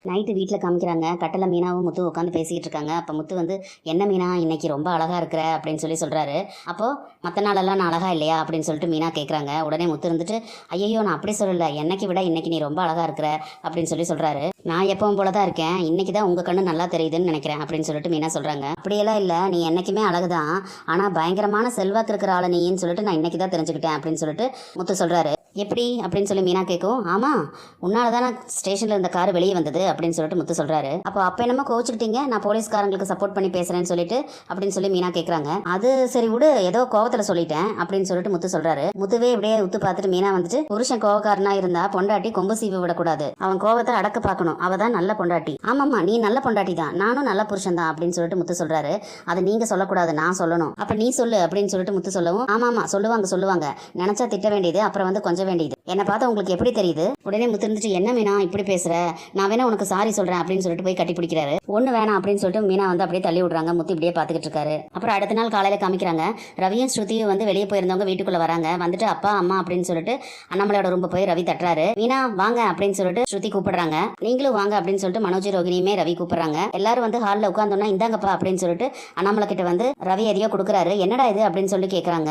Night வீட்டில் காமிக்கிறாங்க. கட்டளை மீனாவும் முத்து உட்காந்து பேசிக்கிட்டு இருக்காங்க. அப்போ முத்து வந்து, என்ன மீனா இன்னைக்கு ரொம்ப அழகா இருக்கிற அப்படின்னு சொல்கிறாரு. அப்போது மற்ற நாளெல்லாம் நான் அழகா இல்லையா அப்படின்னு சொல்லிட்டு மீனா கேட்குறாங்க. உடனே முத்து இருந்துட்டு, ஐயோ நான் அப்படி சொல்லலை, என்னைக்கு விட இன்னைக்கு நீ ரொம்ப அழகா இருக்கிற அப்படின்னு சொல்கிறாரு. நான் எப்பவும் போல தான் இருக்கேன், இன்னைக்கு தான் உங்கள் கண்ணு நல்லா தெரியுதுன்னு நினைக்கிறேன் அப்படின்னு சொல்லிட்டு மீனா சொல்கிறாங்க. அப்படியெல்லாம் இல்லை, நீ என்றைக்குமே அழகு தான், ஆனால் பயங்கரமான செல்வாக்கு இருக்கிற ஆளை நீன்னு சொல்லிட்டு நான் இன்னைக்கு தான் தெரிஞ்சுக்கிட்டேன் அப்படின்னு சொல்லிட்டு முத்து சொல்கிறாரு. எப்படி அப்படின்னு சொல்லி மீனா கேட்கும். ஆமாம், உன்னால தான் ஸ்டேஷனில் இருந்த கார் வெளியே வந்தது அப்படின்னு சொல்லிட்டு முத்து சொல்கிறாரு. அப்போ என்னமோ கோச்சிக்கிட்டீங்க, நான் போலீஸ்காரங்களுக்கு சப்போர்ட் பண்ணி பேசுகிறேன்னு சொல்லிட்டு அப்படின்னு சொல்லி மீனா கேட்குறாங்க. அது சரி விடு, ஏதோ கோவத்தில் சொல்லிட்டேன் அப்படின்னு சொல்லிட்டு முத்து சொல்கிறாரு. முத்துவே இப்படியே உத்து பார்த்துட்டு மீனா வந்துட்டு, புருஷன் கோவக்காரனா இருந்தா பொண்டாட்டி கொம்பு சீவி விடக்கூடாது, அவன் கோவத்தை அடக்க பார்க்கணும், அவ தான் நல்ல பொண்டாட்டி. ஆமாம்மா, நீ நல்ல பொண்டாட்டி தான், நானும் நல்ல புருஷன் தான் அப்படின்னு சொல்லிட்டு முத்து சொல்கிறாரு. அதை நீங்கள் சொல்லக்கூடாது, நான் சொல்லணும். அப்போ நீ சொல்லு அப்படின்னு சொல்லிட்டு முத்து சொல்லவும், ஆமாம்மா சொல்லுவாங்க, நினச்சா திட்ட வேண்டியது, அப்புறம் வந்து கொஞ்சம் வேண்டியது, என்னை பார்த்தா உங்களுக்கு எப்படி தெரியுது? உடனே முத்து இருந்துட்டு, என்ன மீனா இப்படி பேசுற, நான் வேணா உனக்கு சாரி சொல்றேன் அப்படின்னு சொல்லிட்டு போய் கட்டி பிடிக்கிறாரு. ஒண்ணு வேணாம் அப்படின்னு சொல்லிட்டு மீனா வந்து அப்படியே தள்ளி விடுறாங்க. முத்து இப்படியே பார்த்துக்கிட்டு இருக்காரு. அப்புறம் அடுத்த நாள் காலையில காமிக்கிறாங்க. ரவியும் ஸ்ருதியும் வந்து வெளியே போயிருந்தவங்க வீட்டுக்குள்ள வராங்க. வந்துட்டு அப்பா அம்மா அப்படின்னு சொல்லிட்டு அண்ணாமலையோட ரூம் போய் ரவி தட்டுறாரு. மீனா வாங்க அப்படின்னு சொல்லிட்டு ஸ்ருதி கூப்பிடுறாங்க. நீங்களும் வாங்க அப்படின்னு சொல்லிட்டு மனோஜ் ரோகிணியுமே ரவி கூப்பிடுறாங்க. எல்லாரும் வந்து ஹாலில் உட்காந்தோன்னா இந்தாங்கப்பா அப்படின்னு சொல்லிட்டு அண்ணாமலை கிட்ட வந்து ரவி எதையோ கொடுக்குறாரு. என்னடா இது அப்படின்னு சொல்லி கேட்குறாங்க.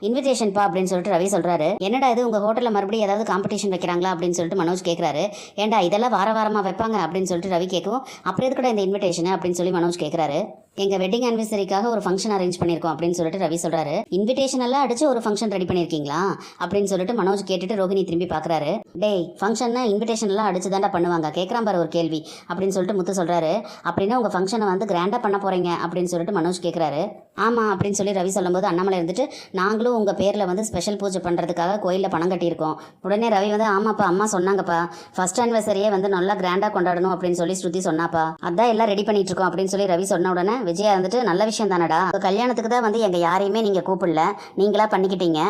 இன்விடேஷன் பா அப்படின்னு சொல்லிட்டு ரவி சொல்றாரு. என்னடா இது, உங்க ஹோட்டலில் மறுபடியும் ஏதாவது காம்படிஷன் வைக்கிறாங்களா அப்படின்னு சொல்லிட்டு மனோஜ் கேட்குறாரு. ஏண்டா இதெல்லாம் வாரமாக வைப்பாங்க அப்படின்னு சொல்லிட்டு ரவி கேட்கும். அப்புறம் எதுக்கூட இந்த இன்விடேஷன் அப்படின்னு சொல்லி மனோஜ் கேட்குறாரு. எங்கள் வெட்டிங் ஆனிவர்சரிக்காக ஒரு ஃபங்க்ஷன் அரேஞ்ச் பண்ணியிருக்கோம் அப்படின்னு சொல்லிட்டு ரவி சொல்கிறாரு. இன்விடேஷன் எல்லாம் அடிச்சு ஒரு ஃபங்க்ஷன் ரெடி பண்ணியிருக்கீங்களா அப்படின்னு சொல்லிட்டு மனோஜ் கேட்டுட்டு ரோகிணி திரும்பி பார்க்குறாரு. டேய், ஃபங்க்ஷன்னா இன்விடேஷன் எல்லாம் அடிச்சு தாண்டா பண்ணுவாங்க, கேட்குறான் பாரு ஒரு கேள்வி அப்படின்னு சொல்லிட்டு முத்து சொல்கிறாரு. அப்படின்னா உங்கள் ஃபங்க்ஷனை வந்து கிராண்டாக பண்ண போகிறீங்க அப்படின்னு சொல்லிட்டு மனோஜ் கேட்குறாரு. ஆமாம் அப்படின்னு சொல்லி ரவி சொல்லும்போது அண்ணாமலை இருந்துட்டு, நாங்களும் உங்கள் பேரில் வந்து ஸ்பெஷல் பூஜை பண்ணுறதுக்காக கோயிலில் பணம் கட்டியிருக்கோம். உடனே ரவி வந்து, ஆமாப்பா அம்மா சொன்னாங்கப்பா, ஃபர்ஸ்ட் ஆனிவர்சரியே வந்து நல்லா கிராண்டாக கொண்டாடணும் அப்படின்னு சொல்லி ஸ்ருதி சொன்னாப்பா, அதான் எல்லாம் ரெடி பண்ணிட்டு இருக்கோம் அப்படின்னு சொல்லி ரவி சொன்ன உடனே விஜயா இருந்துட்டு, நல்ல விஷயம் தானடா, கல்யாணத்துக்கு தான் வந்து எங்கள் யாரையுமே நீங்கள் கூப்பிடல, நீங்களா பண்ணிக்கிட்டீங்க,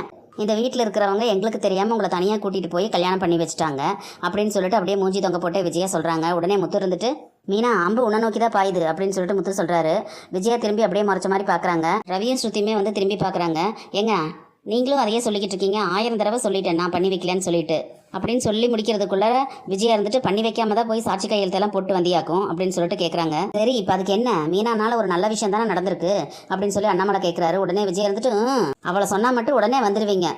இந்த வீட்டில் இருக்கிறவங்க எங்களுக்கு தெரியாமல் உங்களை தனியாக கூட்டிகிட்டு போய் கல்யாணம் பண்ணி வச்சுட்டாங்க அப்படின்னு சொல்லிட்டு அப்படியே மூஞ்சி தொங்க போட்டு விஜயா சொல்கிறாங்க. உடனே முத்து இருந்துட்டு, மீனா அம்பு உன்னை நோக்கி தான் பாயுது அப்படின்னு சொல்லிட்டு முத்து சொல்கிறாரு. விஜயா திரும்பி அப்படியே முறைச்ச மாதிரி பார்க்குறாங்க. ரவியும் ஸ்ருதியுமே வந்து திரும்பி பார்க்குறாங்க. ஏங்க நீங்களும் அதையே சொல்லிக்கிட்டு இருக்கீங்க, 1000 தடவை சொல்லிட்டேன் நான் பண்ணி வைக்கலன்னு சொல்லிட்டு அப்படின்னு சொல்லி முடிக்கிறதுக்குள்ள விஜயா இருந்துட்டு, பண்ணி வைக்காம தான் போய் சாட்சி கையெழுத்தெல்லாம் போட்டு வந்தியாக்கும் அப்படின்னு சொல்லிட்டு கேட்குறாங்க. சரி இப்போ அதுக்கு என்ன, மீனானால ஒரு நல்ல விஷயம் தானே நடந்திருக்கு அப்படின்னு சொல்லி அண்ணாமலை கேட்குறாரு. உடனே விஜயா இருந்துட்டு, அவளை சொன்னா மட்டும் உடனே வந்துடுவீங்க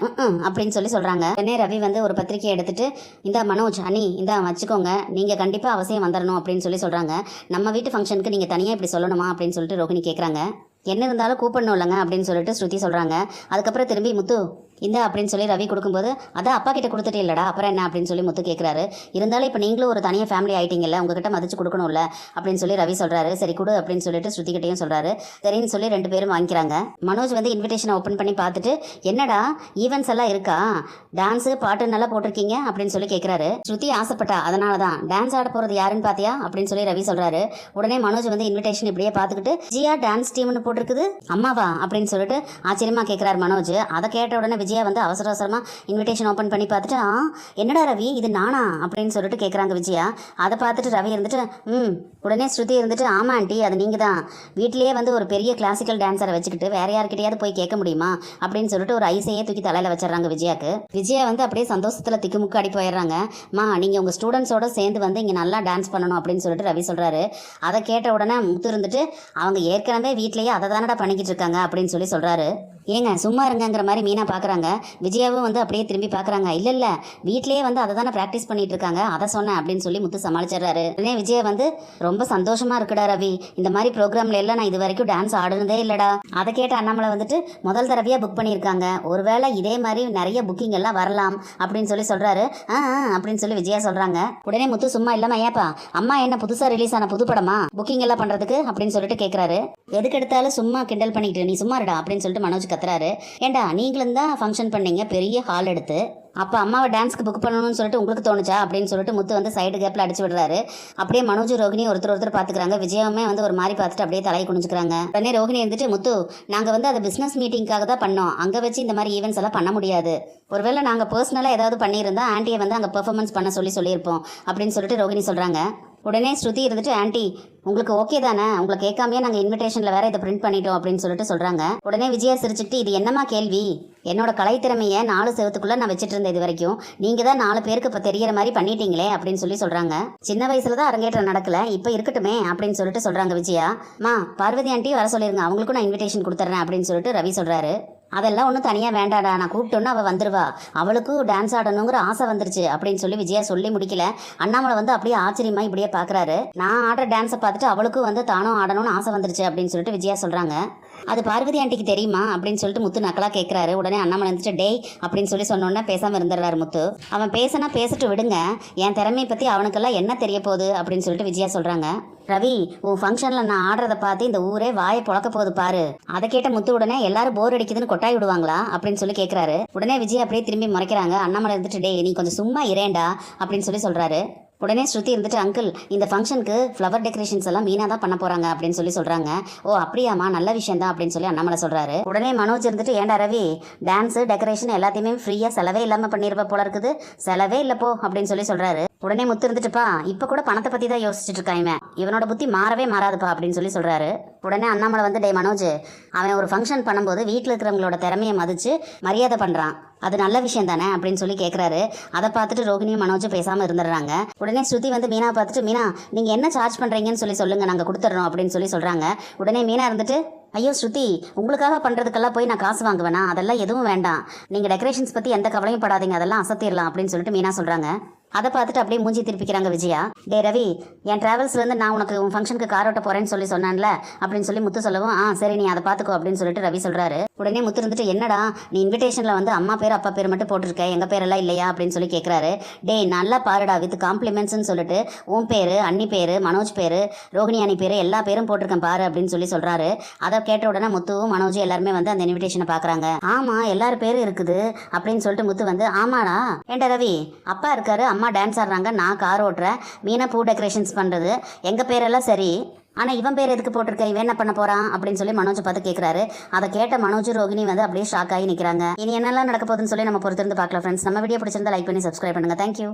அப்படின்னு சொல்லி சொல்கிறாங்க. உடனே ரவி வந்து ஒரு பத்திரிக்கையை எடுத்துட்டு, இந்த மனோஜ் அண்ணி இந்த வச்சுக்கோங்க, நீங்கள் கண்டிப்பாக அவசியம் வந்துடணும் அப்படின்னு சொல்லி சொல்கிறாங்க. நம்ம வீட்டு ஃபங்க்ஷனுக்கு நீங்கள் தனியாக இப்படி சொல்லணுமா அப்படின்னு சொல்லிட்டு ரோகிணி கேட்குறாங்க. என்ன இருந்தாலும் கூப்பிடணும் இல்லைங்க அப்படின்னு சொல்லிட்டு ஸ்ருதி சொல்கிறாங்க. அதுக்கப்புறம் திரும்பி முத்து இந்த அப்படின்னு சொல்லி ரவி கொடுக்கும்போது, அதான் அப்பா கிட்ட கொடுத்துட்டே இல்லடா அப்புறம் என்ன அப்படின்னு சொல்லி முத்து கேட்குறாரு. இருந்தாலும் இப்போ நீங்களும் ஒரு தனியாக ஃபேமிலி ஆகிட்டீங்கல்ல, உங்ககிட்ட மதிச்சு கொடுக்கணும்ல அப்படின்னு சொல்லி ரவி சொல்கிறாரு. சரி கொடு அப்படின்னு சொல்லிட்டு ஸ்ருதிக்கிட்டையும் சொல்கிறாரு. சரின்னு சொல்லி 2 பேரும் வாங்கிக்கிறாங்க. மனோஜ் வந்து இன்விடேஷனை ஓப்பன் பண்ணி பார்த்துட்டு, என்னடா ஈவெண்ட்ஸ் எல்லாம் இருக்கா, டான்ஸு பாட்டு நல்லா போட்டிருக்கீங்க அப்படின்னு சொல்லி கேட்குறாரு. ஸ்ருதி ஆசைப்பட்டா, அதனால தான் டான்ஸ் ஆட போகிறது யாருன்னு பார்த்தியா அப்படின்னு சொல்லி ரவி சொல்கிறாரு. உடனே மனோஜ் வந்து இன்விடேஷன் இப்படியே பார்த்துக்கிட்டு, ஜியா டான்ஸ் டீம்னு போட்டிருக்குது அம்மாவா அப்படின்னு சொல்லிட்டு ஆச்சரியமாக கேட்குறாரு மனோஜ். அதை கேட்ட உடனே விஜயா வந்து அவசரமாக இன்விடேஷன் ஓப்பன் பண்ணி பார்த்துட்டு, என்னடா ரவி இது நானா அப்படின்னு சொல்லிட்டு கேட்குறாங்க விஜயா. அதை பார்த்துட்டு ரவி இருந்துட்டு, உடனே ஸ்ருதி இருந்துட்டு, ஆமா ஆண்டி அது நீங்கள் தான், வீட்டிலேயே வந்து ஒரு பெரிய கிளாசிக்கல் டான்ஸரை வச்சுக்கிட்டு வேற யார்கிட்டையாவது போய் கேட்க முடியுமா அப்படின்னு சொல்லிட்டு ஒரு ஐசையே தூக்கி தலையில் வச்சிடறாங்க விஜயாக்கு. விஜயா வந்து அப்படியே சந்தோஷத்தில் திக்குமுக்கு அடி போயிடுறாங்க. நீங்கள் உங்கள் ஸ்டூடெண்ட்ஸோட சேர்ந்து வந்து இங்கே நல்லா டான்ஸ் பண்ணணும் அப்படின்னு சொல்லிட்டு ரவி சொல்கிறாரு. அதை கேட்ட உடனே முத்து இருந்துட்டு, அவங்க ஏற்கனவே வீட்லேயே அதை தானடா பண்ணிக்கிட்டு இருக்காங்க அப்படின்னு சொல்லி சொல்கிறாரு. ஏங்க சும்மா இருங்கிற மாதிரி மீனா பார்க்குறாங்க. விஜயாவும் வந்து அப்படியே திரும்பி பார்க்குறாங்க. இல்லை வீட்லேயே வந்து அதை தானே ப்ராக்டிஸ் பண்ணிட்டு இருக்காங்க, அதை சொன்னேன் அப்படின்னு சொல்லி முத்து சமாளிச்சிடுறாரு. உடனே விஜயா வந்து, ரொம்ப சந்தோஷமா இருக்குடா ரவி, இந்த மாதிரி ப்ரோக்ராம்ல எல்லாம் நான் இது வரைக்கும் டான்ஸ் ஆடுனதே இல்லடா. அதை கேட்ட அண்ணாமலை வந்துட்டு, முதல் தடவையாக புக் பண்ணியிருக்காங்க, ஒருவேளை இதே மாதிரி நிறைய புக்கிங் எல்லாம் வரலாம் அப்படின்னு சொல்லி சொல்கிறாரு. அப்படின்னு சொல்லி விஜயா சொல்கிறாங்க. உடனே முத்து சும்மா இல்லாமல், ஏப்பா அம்மா என்ன புதுசாக ரிலீஸ் ஆன புது படமா புக்கிங் எல்லாம் பண்ணுறதுக்கு அப்படின்னு சொல்லிட்டு கேட்குறாரு. எதுக்கு எடுத்தாலும் சும்மா கிண்டல் பண்ணிக்கிட்டு நீ சும்மா இருடா அப்படின்னு சொல்லிட்டு மனோஜ் கத்துறாரு. ஏண்டா நீங்களும் தான் ஃபங்க்ஷன் பண்ணீங்க பெரிய ஹால் எடுத்து, அப்போ அம்மாவை டான்ஸ்க்கு புக் பண்ணணும்னு சொல்லிட்டு உங்களுக்கு தோணுச்சா அப்படின்னு சொல்லிட்டு முத்து வந்து சைடு கேப்பில் அடிச்சு விடுறாரு. அப்படியே மனோஜ் ரோகிணி ஒருத்தர் பார்த்துக்கிறாங்க. விஜயாவுமே வந்து ஒரு மாதிரி பார்த்துட்டு அப்படியே தலையை குனிஞ்சுக்கிறாங்க. உடனே ரோகிணி இருந்துட்டு, முத்து நாங்கள் வந்து அதை பிஸ்னஸ் மீட்டிங்காக தான் பண்ணோம், அங்கே வச்சு இந்த மாதிரி ஈவெண்ட்ஸ் எல்லாம் பண்ண முடியாது, ஒருவேளை நாங்கள் பர்சனலாக ஏதாவது பண்ணியிருந்தா ஆண்டியை வந்து அங்கே பெர்ஃபார்மன்ஸ் பண்ண சொல்லியிருப்போம் அப்படின்னு சொல்லிட்டு ரோகிணி சொல்கிறாங்க. உடனே ஸ்ருதி இருந்துட்டு, ஆண்டி உங்களுக்கு ஓகே தானே, உங்களை கேட்காமையே நாங்கள் இன்விடேஷனில் வேற இதை பிரிண்ட் பண்ணிட்டோம் அப்படின்னு சொல்லிட்டு சொல்கிறாங்க. உடனே விஜயா சிரிச்சுட்டு, இது என்னம்மா கேள்வி, என்னோட கலைத்திறமையை 4 செவத்துக்குள்ளே நான் வச்சுட்டு இருந்தேன் இது வரைக்கும், நீங்கள் தான் 4 பேருக்கு இப்போ தெரியற மாதிரி பண்ணிட்டீங்களே அப்படின்னு சொல்லி சொல்கிறாங்க. சின்ன வயசுல தான் அரங்கேற்றம் நடக்கல, இப்போ இருக்கட்டுமே அப்படின்னு சொல்லிட்டு சொல்கிறாங்க விஜயா. பார்வதி ஆண்டி வர சொல்லிருங்க, அவங்களுக்கும் நான் இன்விடேஷன் கொடுத்துட்றேன் அப்படின்னு சொல்லிட்டு ரவி சொல்கிறாரு. அதெல்லாம் ஒன்றும் தனியாக வேண்டாடா, நான் கூப்பிட்டோன்னா அவள் வந்துடுவா, அவளுக்கும் டான்ஸ் ஆடணுங்கிற ஆசை வந்துருச்சு அப்படின்னு சொல்லி விஜயா சொல்லி முடிக்கல. அண்ணாமலை வந்து அப்படியே ஆச்சரியமா இப்படியே பார்க்குறாரு. நான் ஆடுற டான்ஸை பார்த்துட்டு அவளுக்கும் வந்து தானும் ஆடணும்னு ஆசை வந்துருச்சு அப்படின்னு சொல்லிட்டு விஜயா சொல்கிறாங்க. அது பார்வதி ஆண்டிக்கு தெரியுமா அப்படின்னு சொல்லிட்டு முத்து நக்கலாக கேட்குறாரு. உடனே அண்ணாமலை வந்துட்டு டேய் அப்படின்னு சொல்லி சொன்னோன்னே பேசாமல் இருந்துடுறாரு முத்து. அவன் பேசினா பேசிட்டு விடுங்க, என் திறமையை பற்றி அவனுக்கெல்லாம் என்ன தெரிய போகுது அப்படின்னு சொல்லிட்டு விஜயா சொல்கிறாங்க. ரவி, உன் ஃபங்க்ஷனில் நான் ஆடுறதை பார்த்து இந்த ஊரே வாயை புழக்க போகுது பாரு. அதை கேட்ட முத்து உடனே எல்லாரும் போர் அடிக்குதுன்னு கொட்டாய் விடுவாங்களா அப்படின்னு சொல்லி கேட்குறாரு. உடனே விஜய் அப்படியே திரும்பி முறைக்கிறாங்க. அண்ணாமலை இருந்துட்டு டே நீ கொஞ்சம் சும்மா இரேண்டா அப்படின்னு சொல்லி சொல்கிறாரு. உடனே ஸ்ருதி இருந்துட்டு அங்கிள், இந்த ஃபங்க்ஷனுக்கு ஃப்ளவர் டெக்கரேஷன்ஸ் எல்லாம் மீனா தான் பண்ண போகிறாங்க அப்படின்னு சொல்லி சொல்கிறாங்க. ஓ அப்படியாம்மா, நல்ல விஷயம் தான் அப்படின்னு சொல்லி அண்ணாமலை சொல்கிறாரு. உடனே மனோஜ் இருந்துட்டு ஏண்டா ரவி, டான்ஸு டெக்கரேஷன் எல்லாத்தையுமே ஃப்ரீயாக செலவே இல்லாமல் பண்ணியிருப்ப போல இருக்குது, செலவே இல்லைப்போ அப்படின்னு சொல்லி சொல்கிறாரு. உடனே முத்து இருந்துட்டுப்பா, இப்போ கூட பணத்தை பற்றி தான் யோசிச்சுட்டு இருக்காங்க, இவனோட புத்தி மாறவே மாறாதுப்பா அப்படின்னு சொல்லி சொல்கிறாரு. உடனே அண்ணாமலை வந்து டே மனோஜ், அவன் ஒரு ஃபங்க்ஷன் பண்ணும்போது வீட்டில் இருக்கிறவங்களோட திறமையை மதித்து மரியாதை பண்ணுறான், அது நல்ல விஷயம் தானே அப்படின்னு சொல்லி கேட்குறாரு. அதை பார்த்துட்டு ரோகிணியும் மனோஜும் பேசாமல் இருந்துடுறாங்க. உடனே ஸ்ருதி வந்து மீனா பார்த்துட்டு, மீனா நீங்கள் என்ன சார்ஜ் பண்ணுறீங்கன்னு சொல்லி சொல்லுங்கள், நாங்கள் கொடுத்துட்றோம் அப்படின்னு சொல்லி சொல்கிறாங்க. உடனே மீனா இருந்துட்டு, ஐயோ ஸ்ருதி, உங்களுக்காக பண்ணுறதுக்கெல்லாம் போய் நான் காசு வாங்குவேனா, அதெல்லாம் எதுவும் வேண்டாம், நீங்கள் டெக்கரேஷன்ஸ் பற்றி எந்த கவலையும் படாதீங்க, அதெல்லாம் அசத்திடலாம் அப்படின்னு சொல்லிட்டு மீனா சொல்கிறாங்க. அதை பார்த்துட்டு அப்படியே மூஞ்சி திருப்பிக்கிறாங்க விஜயா. டே ரவி, என் ட்ராவல்ஸ்லேருந்து நான் உனக்கு உன் ஃபங்க்ஷனுக்கு கார் ஓட்ட போகிறேன்னு சொல்லி சொன்னான்ல அப்படின்னு சொல்லி முத்து சொல்லவும், சரி நீ அதை பார்த்துக்கோ அப்படின்னு சொல்லிட்டு ரவி சொல்கிறாரு. உடனே முத்து இருந்துட்டு, என்னடா நீ இன்விடேஷனில் வந்து அம்மா பேர் அப்பா பேர் மட்டும் போட்டிருக்க, எங்கள் பேரெல்லாம் இல்லையா அப்படின்னு சொல்லி கேட்குறாரு. டே நல்லா பாருடா, வித் காம்ப்ளிமெண்ட்ஸ்ன்னு சொல்லிட்டு உன் பேர், அண்ணி பேர், மனோஜ் பேர், ரோகிணி அண்ணி பேர் எல்லா பேரும் போட்டிருக்கேன் பாரு அப்படின்னு சொல்லி சொல்கிறாரு. அதை கேட்ட உடனே முத்துவும் மனோஜும் எல்லாருமே வந்து அந்த இன்விடேஷனை பார்க்குறாங்க. ஆமாம் எல்லாரும் பேரும் இருக்குது அப்படின்னு சொல்லிட்டு முத்து வந்து, ஆமாடா ஏண்டா ரவி, அப்பா இருக்காரு, அம்மா டான்ஸ் ஆடுறாங்க, நான் கார் ஓட்டுறேன், மீனா பூ டெக்கரேஷன்ஸ் பண்ணுறது, எங்கள் பேரெல்லாம் சரி, ஆனால் இவன் பேர் எதுக்கு போட்டிருக்க, இவன் என்ன பண்ண போகிறான் அப்படின்னு சொல்லி மனோஜ் பார்த்து கேட்குறாரு. அதை கேட்ட மனோஜ் ரோகிணி வந்து அப்படியே ஷாக் ஆகி நிற்கிறாங்க. இனி என்னெல்லாம் நடக்க போகுதுன்னு சொல்லி நம்ம பொறுத்திருந்து பார்க்கலாம் ஃப்ரெண்ட்ஸ். நம்ம வீடியோ பிடிச்சிருந்தா லைக் பண்ணி சப்ஸ்கிரைப் பண்ணுங்கள். தேங்க்யூ.